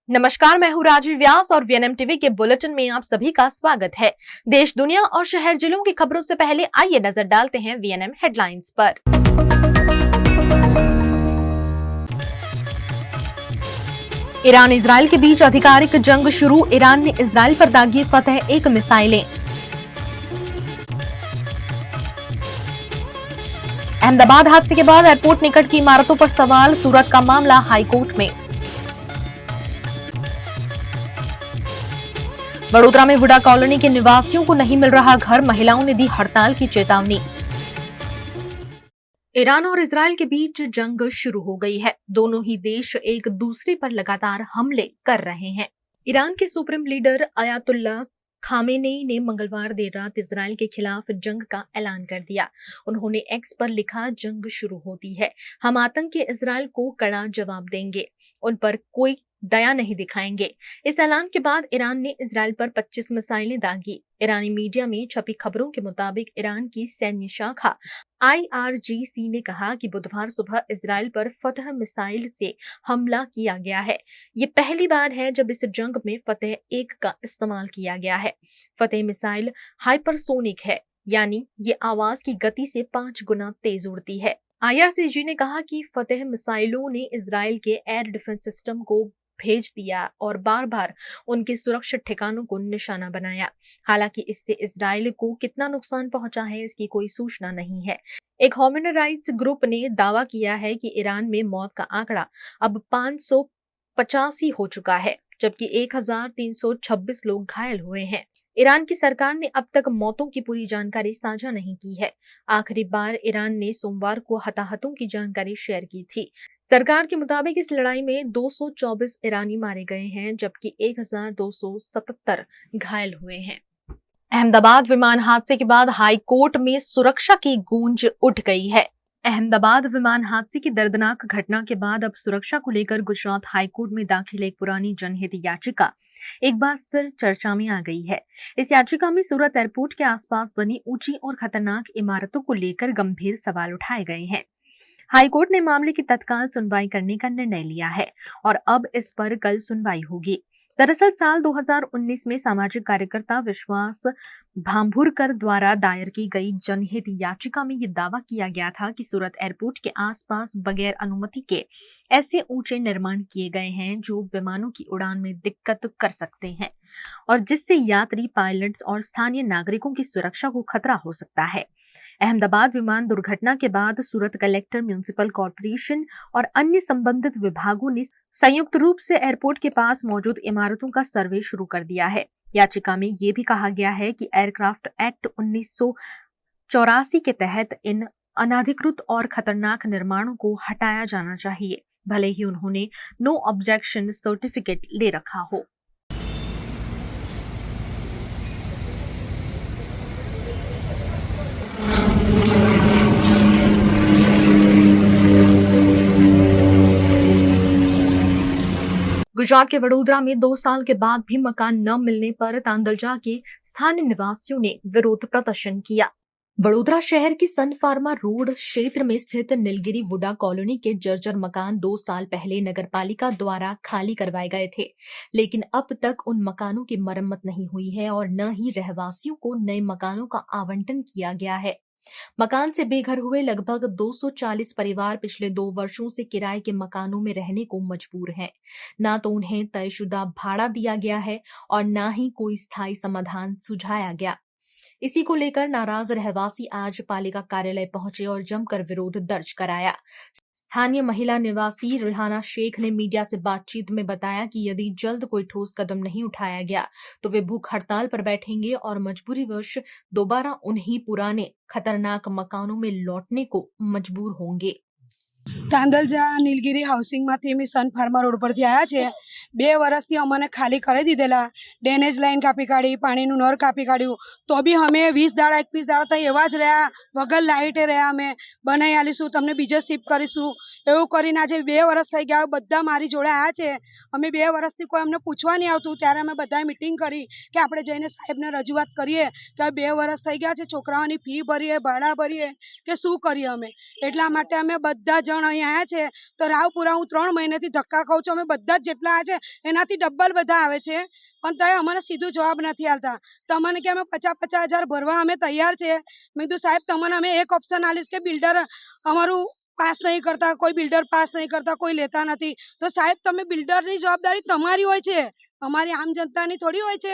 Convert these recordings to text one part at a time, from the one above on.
नमस्कार, मैं हूँ राजीव व्यास और वीएनएम टीवी के बुलेटिन में आप सभी का स्वागत है। देश, दुनिया और शहर जिलों की खबरों से पहले आइए नजर डालते हैं वीएनएम हेडलाइंस पर। ईरान इजराइल के बीच आधिकारिक जंग शुरू। ईरान ने इजराइल पर दागी फतह 1 मिसाइलें। अहमदाबाद हादसे के बाद एयरपोर्ट निकट की इमारतों पर सवाल। सूरत का मामला हाईकोर्ट में। वडोदरा में वुडा कॉलोनी के निवासियों को नहीं मिल रहा घर, महिलाओं ने दी हड़ताल की चेतावनी। ईरान और इजराइल के बीच जंग शुरू हो गई है। दोनों ही देश एक दूसरे पर लगातार हमले कर रहे हैं। ईरान के सुप्रीम लीडर अयातुल्ला खामेनेई ने मंगलवार देर रात इजराइल के खिलाफ जंग का ऐलान कर दिया। उन्होंने एक्स पर लिखा, जंग शुरू होती है, हम आतंकी इजराइल को कड़ा जवाब देंगे, उन पर कोई दया नहीं दिखाएंगे। इस ऐलान के बाद ईरान ने इजराइल पर 25 मिसाइलें दागी। ईरानी मीडिया में छपी खबरों के मुताबिक ईरान की सैन्य शाखा IRGC ने कहा कि बुधवार सुबह इजराइल पर फतह मिसाइल से हमला किया गया है। ये पहली बार है जब इस जंग में फतह 1 का इस्तेमाल किया गया है। फतह मिसाइल हाइपरसोनिक है, यानी ये आवाज की गति से 5 गुना तेज उड़ती है। IRGC ने कहा कि फतह मिसाइलों ने इजराइल के एयर डिफेंस सिस्टम को भेज दिया और बार बार उनके सुरक्षित ठिकानों को निशाना बनाया। हालांकि इससे इजराइल को कितना नुकसान पहुंचा है, इसकी कोई सूचना नहीं है। एक ह्यूमन राइट्स ग्रुप ने दावा किया है कि ईरान में मौत का आंकड़ा अब 585 हो चुका है, जबकि 1326 लोग घायल हुए हैं। ईरान की सरकार ने अब तक मौतों की पूरी जानकारी साझा नहीं की है। आखिरी बार ईरान ने सोमवार को हताहतों की जानकारी शेयर की थी। सरकार के मुताबिक इस लड़ाई में 224 ईरानी मारे गए हैं, जबकि 1277 घायल हुए हैं। अहमदाबाद विमान हादसे के बाद हाई कोर्ट में सुरक्षा की गूंज उठ गई है। अहमदाबाद विमान हादसे की दर्दनाक घटना के बाद अब सुरक्षा को लेकर गुजरात हाईकोर्ट में दाखिल एक पुरानी जनहित याचिका एक बार फिर चर्चा में आ गई है। इस याचिका में सूरत एयरपोर्ट के आसपास बनी ऊंची और खतरनाक इमारतों को लेकर गंभीर सवाल उठाए गए हैं। हाईकोर्ट ने मामले की तत्काल सुनवाई करने का निर्णय लिया है और अब इस पर कल सुनवाई होगी। दरअसल साल 2019 में सामाजिक कार्यकर्ता विश्वास भांभुरकर द्वारा दायर की गई जनहित याचिका में यह दावा किया गया था कि सूरत एयरपोर्ट के आसपास बगैर अनुमति के ऐसे ऊंचे निर्माण किए गए हैं जो विमानों की उड़ान में दिक्कत कर सकते हैं और जिससे यात्री, पायलट्स और स्थानीय नागरिकों की सुरक्षा को खतरा हो सकता है। अहमदाबाद विमान दुर्घटना के बाद सूरत कलेक्टर, म्युनिसिपल कॉर्पोरेशन और अन्य संबंधित विभागों ने संयुक्त रूप से एयरपोर्ट के पास मौजूद इमारतों का सर्वे शुरू कर दिया है। याचिका में ये भी कहा गया है कि एयरक्राफ्ट एक्ट 1984 के तहत इन अनाधिकृत और खतरनाक निर्माणों को हटाया जाना चाहिए, भले ही उन्होंने नो ऑब्जेक्शन सर्टिफिकेट ले रखा हो। गुजरात के वडोदरा में 2 साल के बाद भी मकान न मिलने पर तांदलजा के स्थानीय निवासियों ने विरोध प्रदर्शन किया। वडोदरा शहर की सन फार्मा रोड क्षेत्र में स्थित नीलगिरी वुडा कॉलोनी के जर्जर मकान 2 साल पहले नगरपालिका द्वारा खाली करवाए गए थे, लेकिन अब तक उन मकानों की मरम्मत नहीं हुई है और न ही रहवासियों को नए मकानों का आवंटन किया गया है। मकान से बेघर हुए लगभग 240 परिवार पिछले 2 वर्षों से किराए के मकानों में रहने को मजबूर हैं। ना तो उन्हें तयशुदा भाड़ा दिया गया है और ना ही कोई स्थायी समाधान सुझाया गया। इसी को लेकर नाराज रहवासी आज पालिका कार्यालय पहुंचे और जमकर विरोध दर्ज कराया। स्थानीय महिला निवासी रिहाना शेख ने मीडिया से बातचीत में बताया कि यदि जल्द कोई ठोस कदम नहीं उठाया गया तो वे भूख हड़ताल पर बैठेंगे और मजबूरीवश दोबारा उन्हीं पुराने खतरनाक मकानों में लौटने को मजबूर होंगे। તાંદલજા નીલગીરી હાઉસિંગમાંથી અમે સન ફાર્મા રોડ પરથી આવ્યા છે। 2 વર્ષથી અમને ખાલી કરી દીધેલા, ડ્રેનેજ લાઈન કાપી કાઢી, પાણીનું નળ કાપી કાઢ્યું, તો બી અમે 20 દાડા 21 દાડા તો એવા જ રહ્યા, વગર લાઇટે રહ્યા। અમે બનાવી આલીશું, તમને બીજે શિફ્ટ કરીશું એવું કરીને આજે 2 વર્ષ થઈ ગયા। બધા મારી જોડે આવ્યા છે। અમે 2 વર્ષથી કોઈ અમને પૂછવા નહીં આવતું, ત્યારે અમે બધાએ મિટિંગ કરી કે આપણે જઈને સાહેબને રજૂઆત કરીએ કે 2 વર્ષ થઈ ગયા છે, છોકરાઓની ફી ભરીએ, ભાડા ભરીએ કે શું કરીએ અમે। એટલા માટે અમે બધા જણ અહીં આવ્યા છે. તો રાવપુરા હું 3 મહિનાથી ધક્કા ખાઉં છું. અમે બધા જ જેટલા આવ્યા છે એનાથી ડબલ બધા આવે છે, પણ તોય અમને સીધું જવાબ નથી આલતા. તમને કે અમે 50,000 ભરવા અમે તૈયાર છે. મેં કીધું સાહેબ તમને અમે એક ઓપ્શન આલીશ કે બિલ્ડર અમારું પાસ નહીં કરતા, કોઈ બિલ્ડર પાસ નહીં કરતા, કોઈ લેતા નથી. તો સાહેબ તમે બિલ્ડરની જવાબદારી તમારી હોય છે, અમારી આમ જનતાની થોડી હોય છે.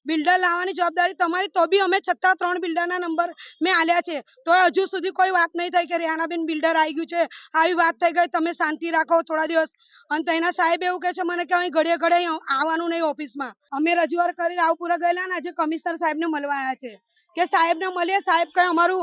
બિલ્ડર લાવવાની જવાબદારી તમારી. તો બી અમે છતાં 3 બિલ્ડરના નંબર મેં આલ્યા છે, તો હજુ સુધી કોઈ વાત નહીં થઈ કે રેહાનાબેન બિલ્ડર આવી ગયું છે, આવી વાત થઈ ગઈ, તમે શાંતિ રાખો થોડા દિવસ. અને તેના સાહેબ એવું કહે છે મને કે અહીં ઘડીએ ઘડીએ આવવાનું નહીં ઓફિસમાં. અમે રજૂઆત કરી રાવપુરા ગયેલા ને આજે કમિશનર સાહેબને મળવા આવ્યા છે કે સાહેબને મળીએ, સાહેબ કંઈ અમારું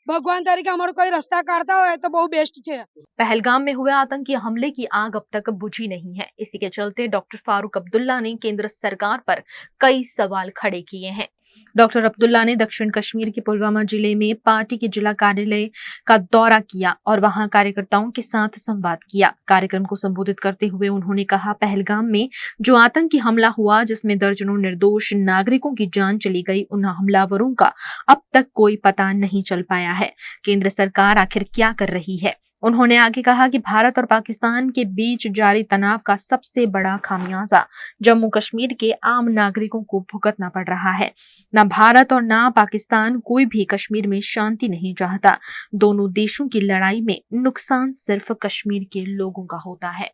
भगवान तरीके हमारे कोई रास्ता काटता हो तो बहुत बेस्ट है। पहलगाम में हुए आतंकी हमले की आग अब तक बुझी नहीं है। इसी के चलते डॉक्टर फारूक अब्दुल्ला ने केंद्र सरकार पर कई सवाल खड़े किए हैं। डॉक्टर अब्दुल्ला ने दक्षिण कश्मीर के पुलवामा जिले में पार्टी के जिला कार्यालय का दौरा किया और वहां कार्यकर्ताओं के साथ संवाद किया। कार्यक्रम को संबोधित करते हुए उन्होंने कहा, पहलगाम में जो आतंकी हमला हुआ जिसमें दर्जनों निर्दोष नागरिकों की जान चली गई, उन हमलावरों का अब तक कोई पता नहीं चल पाया है। केंद्र सरकार आखिर क्या कर रही है? उन्होंने आगे कहा कि भारत और पाकिस्तान के बीच जारी तनाव का सबसे बड़ा खामियाजा जम्मू कश्मीर के आम नागरिकों को भुगतना पड़ रहा है। न भारत और न पाकिस्तान कोई भी कश्मीर में शांति नहीं चाहता। दोनों देशों की लड़ाई में नुकसान सिर्फ कश्मीर के लोगों का होता है।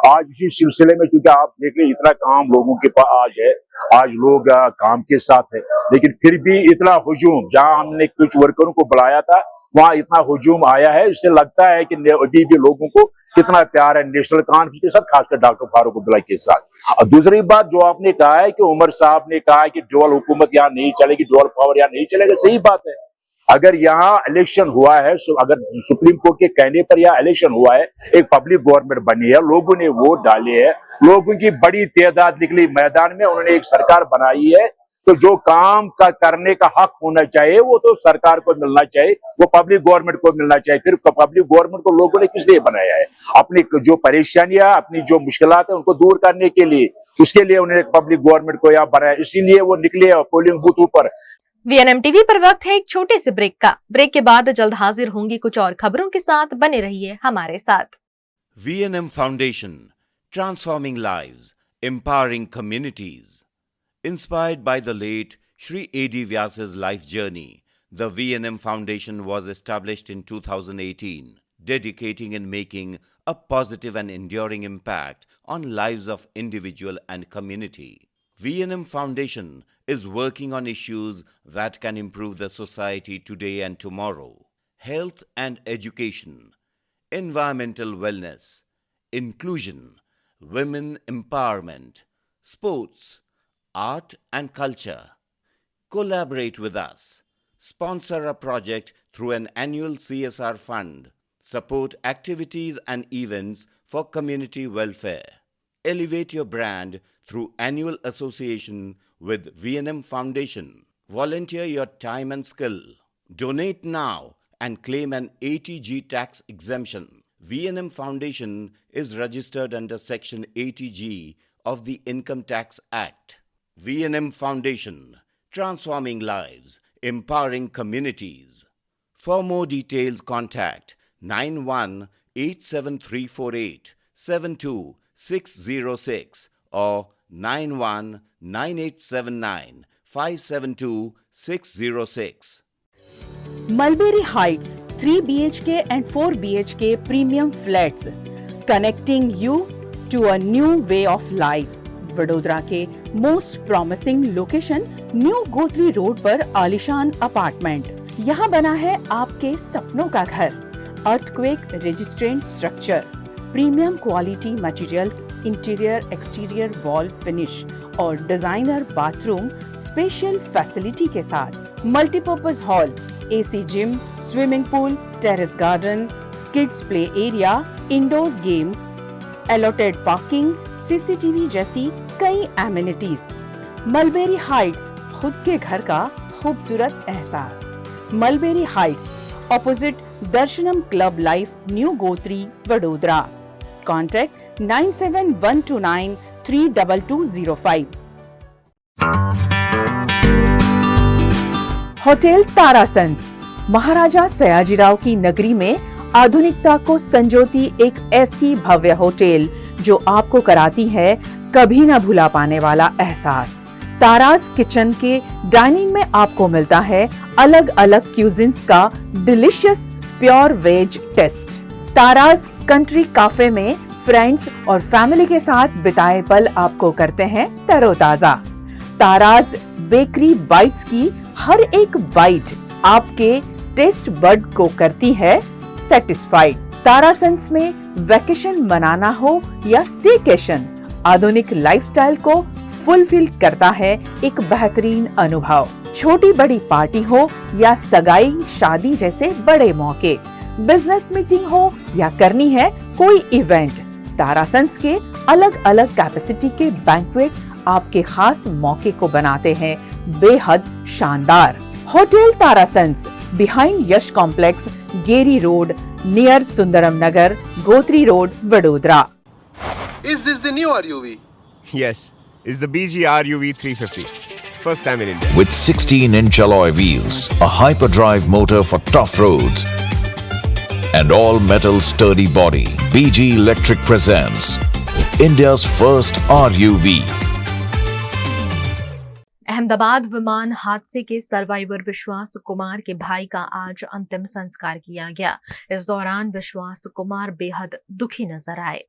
आज इसी सिलसिले में चूंकि आप देख लें इतना काम लोगों के पास आज है, आज लोग काम के साथ है, लेकिन फिर भी इतना हुजूम, जहां हमने कुछ वर्करों को बुलाया था वहां इतना हुजूम आया है, इससे लगता है कि अभी भी लोगों को कितना प्यार है नेशनल कॉन्फ्रेंस के साथ, खासकर डॉक्टर फारूक अब्दुल्ला के साथ। और दूसरी बात जो आपने कहा है कि उमर साहब ने कहा है कि डुअल हुकूमत यहाँ नहीं चलेगी, डुअल पावर यहाँ नहीं चलेगा, सही बात है। अगर यहाँ इलेक्शन हुआ है, अगर सुप्रीम कोर्ट के कहने पर यहाँ इलेक्शन हुआ है, एक पब्लिक गवर्नमेंट बनी है, लोगों ने वोट डाले हैं, लोगों की बड़ी तादाद निकली मैदान में, उन्होंने एक सरकार बनाई है, तो जो काम का करने का हक होना चाहिए वो तो सरकार को मिलना चाहिए, वो पब्लिक गवर्नमेंट को मिलना चाहिए। फिर पब्लिक गवर्नमेंट को लोगों ने किस लिए बनाया है? अपनी जो परेशानियां, अपनी जो मुश्किलात है उनको दूर करने के लिए, उसके लिए उन्होंने पब्लिक गवर्नमेंट को यहाँ बनाया, इसीलिए वो निकले पोलिंग बूथों पर। VNM टीवी पर वक्त है एक छोटे से ब्रेक का। ब्रेक के बाद जल्द हाजिर होंगे कुछ और खबरों के साथ, बने रहिए हमारे साथ। VNM Foundation, transforming lives, empowering communities. Inspired by the late Shri A.D. Vyas's life journey, the VNM Foundation was established in 2018, dedicating and making a positive and enduring impact on lives of individual and community. VNM Foundation is working on issues that can improve the society today and tomorrow: health and education, environmental wellness, inclusion, women empowerment, sports, art and culture. Collaborate with us. Sponsor a project through an annual CSR fund. Support activities and events for community welfare. Elevate your brand through annual association with VNM Foundation. Volunteer your time and skill. Donate now and claim an 80G tax exemption. VNM Foundation is registered under Section 80G of the Income Tax Act. VNM Foundation, transforming lives, empowering communities. For more details, contact 918734872606 or 919879572606. Mulberry Heights 3 BHK and 4 BHK premium flats, connecting you to a new way of life. Vadodara के most promising location new Gotri road पर आलीशान apartment. यहाँ बना है आपके सपनों का घर। Earthquake resistant structure, premium quality materials, interior exterior wall finish और डिजाइनर बाथरूम स्पेशल फैसिलिटी के साथ। Multipurpose hall, AC gym, swimming pool, terrace garden, kids play area, indoor games, allotted parking, CCTV जैसी कई एमिनिटीज। मलबेरी हाइट्स, खुद के घर का खूबसूरत एहसास। Mulberry heights, opposite Darshanam club life, new Gotri, Vadodara. Contact 9712932205। Hotel Tarasons, Maharaja Sayajirao की नगरी में आधुनिकता को संजोती एक ऐसी भव्य होटल जो आपको कराती है कभी न भुला पाने वाला एहसास। तारास किचन के डाइनिंग में आपको मिलता है अलग अलग क्यूजिन्स का delicious pure veg taste. Taras country cafe में फ्रेंड्स और फैमिली के साथ बिताए पल आपको करते हैं तरोताजा। तारास बेकरी बाइट्स की हर एक बाइट आपके टेस्ट बड को करती है सेटिस्फाइड। तारासंस में वेकेशन मनाना हो या स्टेकेशन, आधुनिक लाइफस्टाइल को फुलफिल करता है एक बेहतरीन अनुभव। छोटी बड़ी पार्टी हो या सगाई शादी जैसे बड़े मौके, बिजनेस मीटिंग हो या करनी है कोई इवेंट, तारासंस के अलग अलग कैपेसिटी के बैंक्वेट आपके खास मौके को बनाते हैं बेहद शानदार। Hotel Tarasons, behind Yash complex, Geri road, near Sundaram Nagar, Gotri road, Vadodara. Is this the new RUV? Yes, it's the BG RUV 350. First time in India. With 16-inch alloy wheels, a hyperdrive motor for tough roads, and all-metal sturdy body, BG Electric presents India's first RUV. Ahmedabad विमान हादसे के survivor विश्वास कुमार के भाई का आज अंतिम संस्कार किया गया। इस दौरान विश्वास कुमार बेहद दुखी नजर आए।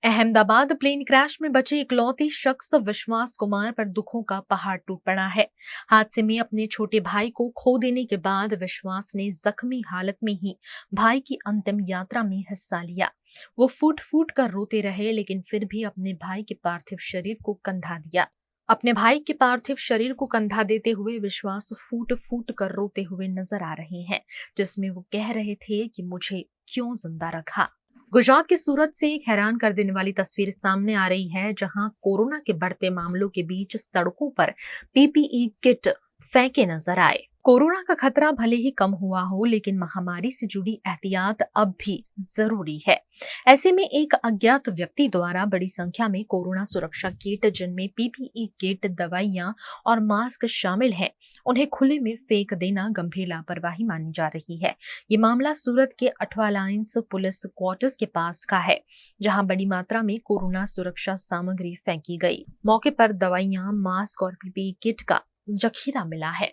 अहमदाबाद प्लेन क्रैश में बचे इकलौते शख्स विश्वास कुमार पर दुखों का पहाड़ टूट पड़ा है। हादसे में अपने छोटे भाई को खो देने के बाद विश्वास ने जख्मी हालत में ही भाई की अंतिम यात्रा में हिस्सा लिया। वो फूट फूट कर रोते रहे, लेकिन फिर भी अपने भाई के पार्थिव शरीर को कंधा दिया। अपने भाई के पार्थिव शरीर को कंधा देते हुए विश्वास फूट फूट कर रोते हुए नजर आ रहे हैं, जिसमें वो कह रहे थे कि मुझे क्यों जिंदा रखा। गुजरात के सूरत से एक हैरान कर देने वाली तस्वीर सामने आ रही है, जहां कोरोना के बढ़ते मामलों के बीच सड़कों पर पीपीई किट फेंके नजर आए। कोरोना का खतरा भले ही कम हुआ हो, लेकिन महामारी से जुड़ी एहतियात अब भी जरूरी है। ऐसे में एक अज्ञात व्यक्ति द्वारा बड़ी संख्या में कोरोना सुरक्षा किट, जिनमें पीपीई किट, दवाइयां और मास्क शामिल हैं, उन्हें खुले में फेंक देना गंभीर लापरवाही मानी जा रही है। ये मामला सूरत के अठवा लाइन्स पुलिस क्वार्टर्स के पास का है, जहां बड़ी मात्रा में कोरोना सुरक्षा सामग्री फेंकी गई। मौके पर दवाइयां, मास्क और पीपीई किट का जखीरा मिला है।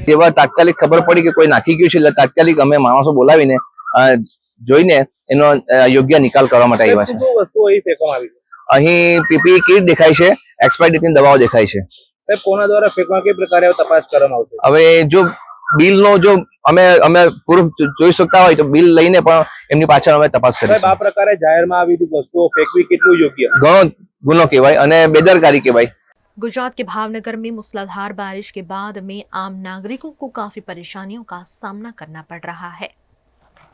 જેવા તાત્કાલિક ખબર પડી કે કોઈ નાખી ગયું છે એટલે તાત્કાલિક અમે માણસો બોલાવીને જોઈને એનો યોગ્ય નિકાલ કરવા માટે આવ્યા છે। અહીં પીપીઈ કિટ દેખાય છે, એક્સપાયર ડેટની દવાઓ દેખાય છે। કોના દ્વારા ફેંકવા કે પ્રકારે તપાસ કરવામાં આવશે? હવે જો બિલનો જો અમે અમે પૂરું જોઈ શકતા હોય તો બિલ લઈને પણ એમની પાછળ અમે તપાસ કરીશું। આ પ્રકારે જાહેરમાં આવી વસ્તુઓ ફેંકવી કેટલું યોગ્ય? ઘણો ગુનો કહેવાય અને બેદરકારી કહેવાય। गुजरात के भावनगर में मूसलाधार बारिश के बाद में आम नागरिकों को काफी परेशानियों का सामना करना पड़ रहा है।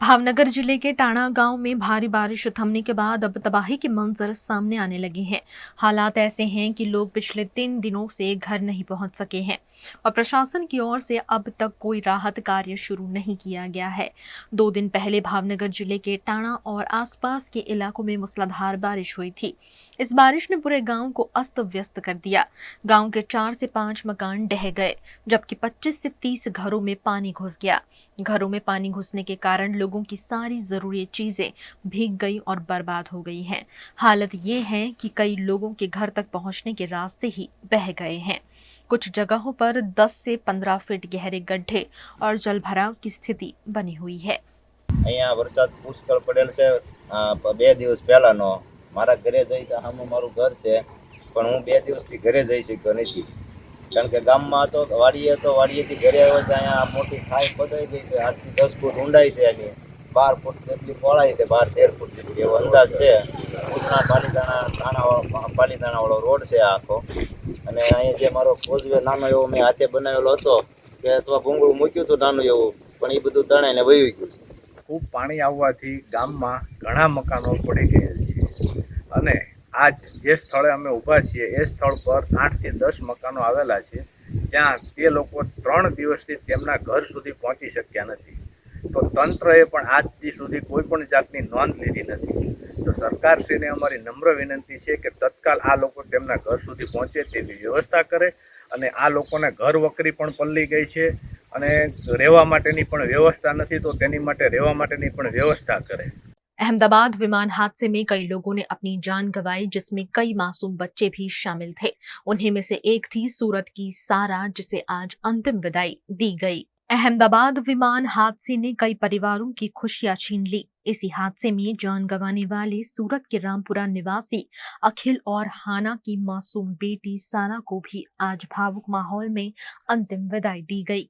भावनगर जिले के टाणा गांव में भारी बारिश थमने के बाद अब तबाही के मंजर सामने आने लगे हैं। हालात ऐसे हैं कि लोग पिछले 3 दिनों से घर नहीं पहुंच सके हैं और प्रशासन की ओर से अब तक कोई राहत कार्य शुरू नहीं किया गया है। 2 दिन पहले भावनगर जिले के टाणा और आसपास के इलाकों में मूसलाधार बारिश हुई थी। इस बारिश ने पूरे गांव को अस्त व्यस्त कर दिया। गांव के 4 से 5 मकान ढह गए, जबकि 25 से 30 घरों में पानी घुस गया। घरों में पानी घुसने के कारण लोगों की सारी जरूरी चीजें भीग गई और बर्बाद हो गई हैं। हालत ये है कि कई लोगों के घर तक पहुंचने के रास्ते ही बह गए हैं। कुछ जगहों पर 10 से 15 फीट गहरे गड्ढे और जलभराव की स्थिति बनी हुई है। અહીંયા વરસાદ પુષ્કળ પડેલ છે। 2 દિવસ પહેલાનો મારા ઘરે જઈ છે, સામે મારું ઘર છે, પણ હું 2 દિવસથી ઘરે જઈ શક્યો નથી, કારણ કે ગામમાં હતો, વાડીએ હતો, વાડીએથી ઘરે આવ્યો છે। અહીંયા મોટી ખાઈ પડાઈ ગઈ છે, 8 થી 10 ફૂટ ઊંડાઈ છે, એની 12 ફૂટ જેટલી પહોળાઈ છે, 12-13 ફૂટ જેટલી એવો અંદાજ છે। ઉધના પાલીતાણાવાળો રોડ છે આખો, અને અહીંયા જે મારો કોઝવે નાનો એવો મેં હાથે બનાવેલો હતો કે અથવા ભૂંગળું મૂક્યું હતું નાનું એવું, પણ એ બધું તણાઈને વહી ગયું છે। ખૂબ પાણી આવવાથી ગામમાં ઘણા મકાનો પડી ગયેલ છે અને આજ જે સ્થળે અમે ઊભા છીએ એ સ્થળ પર 8 થી 10 મકાનો આવેલા છે, ત્યાં તે લોકો 3 દિવસથી તેમના ઘર સુધી પહોંચી શક્યા નથી. તો તંત્રએ પણ આજ સુધી કોઈ પણ જાતની નોંધ લીધી નથી. તો સરકારશ્રીને અમારી નમ્ર વિનંતી છે કે તત્કાલ આ લોકો તેમના ઘર સુધી પહોંચે તેવી વ્યવસ્થા કરે અને આ લોકોને ઘર વકરી પણ પલ્લી ગઈ છે અને રહેવા માટેની પણ વ્યવસ્થા નથી, તો તેની માટે રહેવા માટેની પણ વ્યवस्था करे. अहमदाबाद विमान हादसे में कई लोगों ने अपनी जान गंवाई, जिसमें कई मासूम बच्चे भी शामिल थे। उन्हीं में से एक थी सूरत की सारा, जिसे आज अंतिम विदाई दी गई। अहमदाबाद विमान हादसे ने कई परिवारों की खुशियां छीन ली। इसी हादसे में जान गंवाने वाले सूरत के रामपुरा निवासी अखिल और हाना की मासूम बेटी सारा को भी आज भावुक माहौल में अंतिम विदाई दी गई।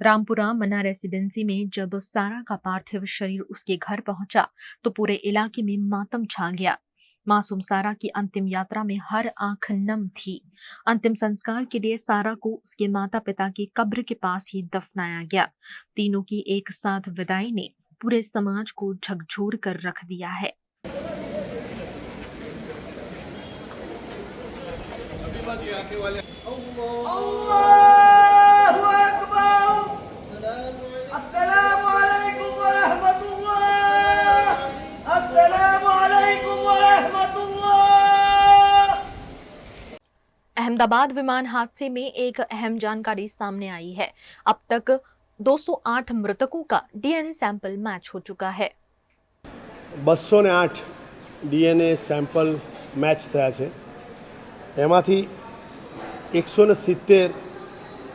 रामपुरा मन्ना रेसिडेंसी में जब सारा का पार्थिव शरीर उसके घर पहुंचा तो पूरे इलाके में मातम छा गया। मासूम सारा की अंतिम यात्रा में हर आंख नम थी। अंतिम संस्कार के लिए सारा को उसके माता पिता की कब्र के पास ही दफनाया गया। तीनों की एक साथ विदाई ने पूरे समाज को झकझोर कर रख दिया है। अहमदाबाद विमान हादसे में एक अहम जानकारी सामने आई है। अब तक 208 मृतकों का डीएनए सैंपल मैच हो चुका है। 208 डीएनए सैंपल मैच થયા છે। એમાંથી 170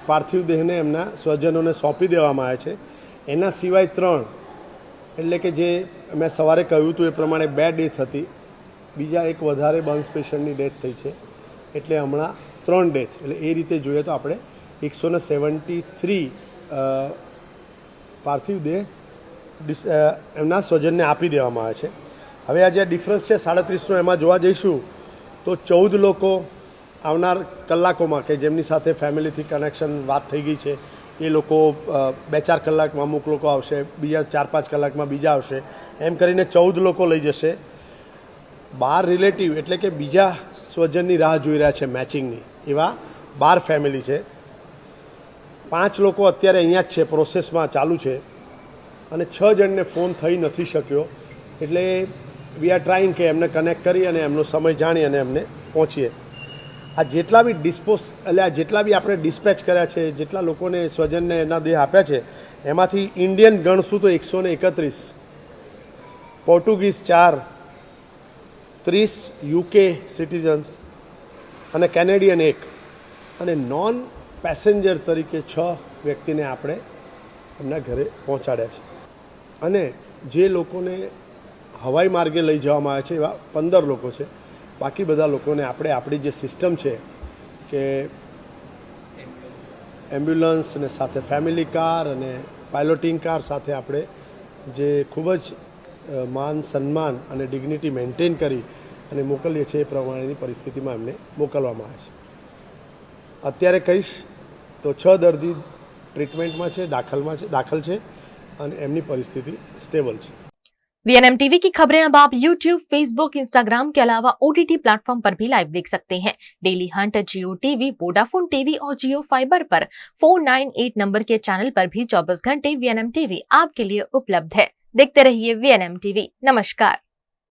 પાર્થિવ દેહને એમના સ્વજનોને સોંપી દેવામાં આવ્યા છે। એના સિવાય 3 એટલે કે જે મેં સવારે કહ્યું હતું એ પ્રમાણે 2 ડેથ હતી, બીજા એક વધારે બર્ન્સ પેશન્ટની ડેથ થઈ છે, એટલે હમણાં 3 ડેથ, એટલે એ રીતે જોઈએ તો આપણે 173 પાર્થિવ દેહ એમના સ્વજનને આપી દેવામાં આવે છે। હવે આ જે ડિફરન્સ છે 37નો, એમાં જોવા જઈશું તો 14 લોકો આવનાર કલાકોમાં કે જેમની સાથે ફેમિલીથી કનેક્શન વાત થઈ ગઈ છે એ લોકો 2-4 કલાકમાં અમુક લોકો આવશે, બીજા 4-5 કલાકમાં બીજા આવશે, એમ કરીને 14 લોકો લઈ જશે। 12 રિલેટિવ એટલે કે બીજા સ્વજનની રાહ જોઈ રહ્યા છે મેચિંગની, એવા 12 ફેમિલી છે। 5 લોકો અત્યારે અહીંયા જ છે, પ્રોસેસમાં ચાલુ છે, અને 6 જણને ફોન થઈ નથી શક્યો, એટલે વી આર ટ્રાઇંગ કે એમને કનેક્ટ કરી અને એમનો સમય જાણી અને એમને પહોંચીએ। આ જેટલા બી જેટલા બી આપણે ડિસ્પેચ કર્યા છે, જેટલા લોકોને સ્વજનને એના દેહ આપ્યા છે, એમાંથી ઇન્ડિયન ગણશું તો 131, પોર્ટુગીઝ 4, 30 યુકે સિટીઝન્સ અને કેનેડિયન 1, અને નોન પેસેન્જર તરીકે 6 વ્યક્તિને આપણે એમના ઘરે પહોંચાડ્યા છે। અને જે લોકોને હવાઈ માર્ગે લઈ જવામાં આવ્યા છે એવા 15 લોકો છે। બાકી બધા લોકોને આપણે આપણી જે સિસ્ટમ છે કે એમ્બ્યુલન્સ અને સાથે ફેમિલી કાર અને પાયલોટિંગ કાર સાથે આપણે જે ખૂબ જ માન સન્માન અને ડિગ્નિટી મેન્ટેન કરી અને મોકલીએ છીએ એ પ્રમાણેની પરિસ્થિતિમાં એમને મોકલવામાં આવે છે। અત્યારે કહીશ તો 6 દર્દી ટ્રીટમેન્ટમાં છે, દાખલ છે અને એમની પરિસ્થિતિ સ્ટેબલ છે। वीएनएम टीवी की खबरें अब आप YouTube, Facebook, Instagram के अलावा OTT प्लेटफॉर्म पर भी लाइव देख सकते हैं। डेली हंट, जियो टीवी, वोडाफोन टीवी और जियो फाइबर पर 498 नंबर के चैनल पर भी 24 घंटे वीएनएम टीवी आपके लिए उपलब्ध है। देखते रहिए वीएनएम टीवी। नमस्कार।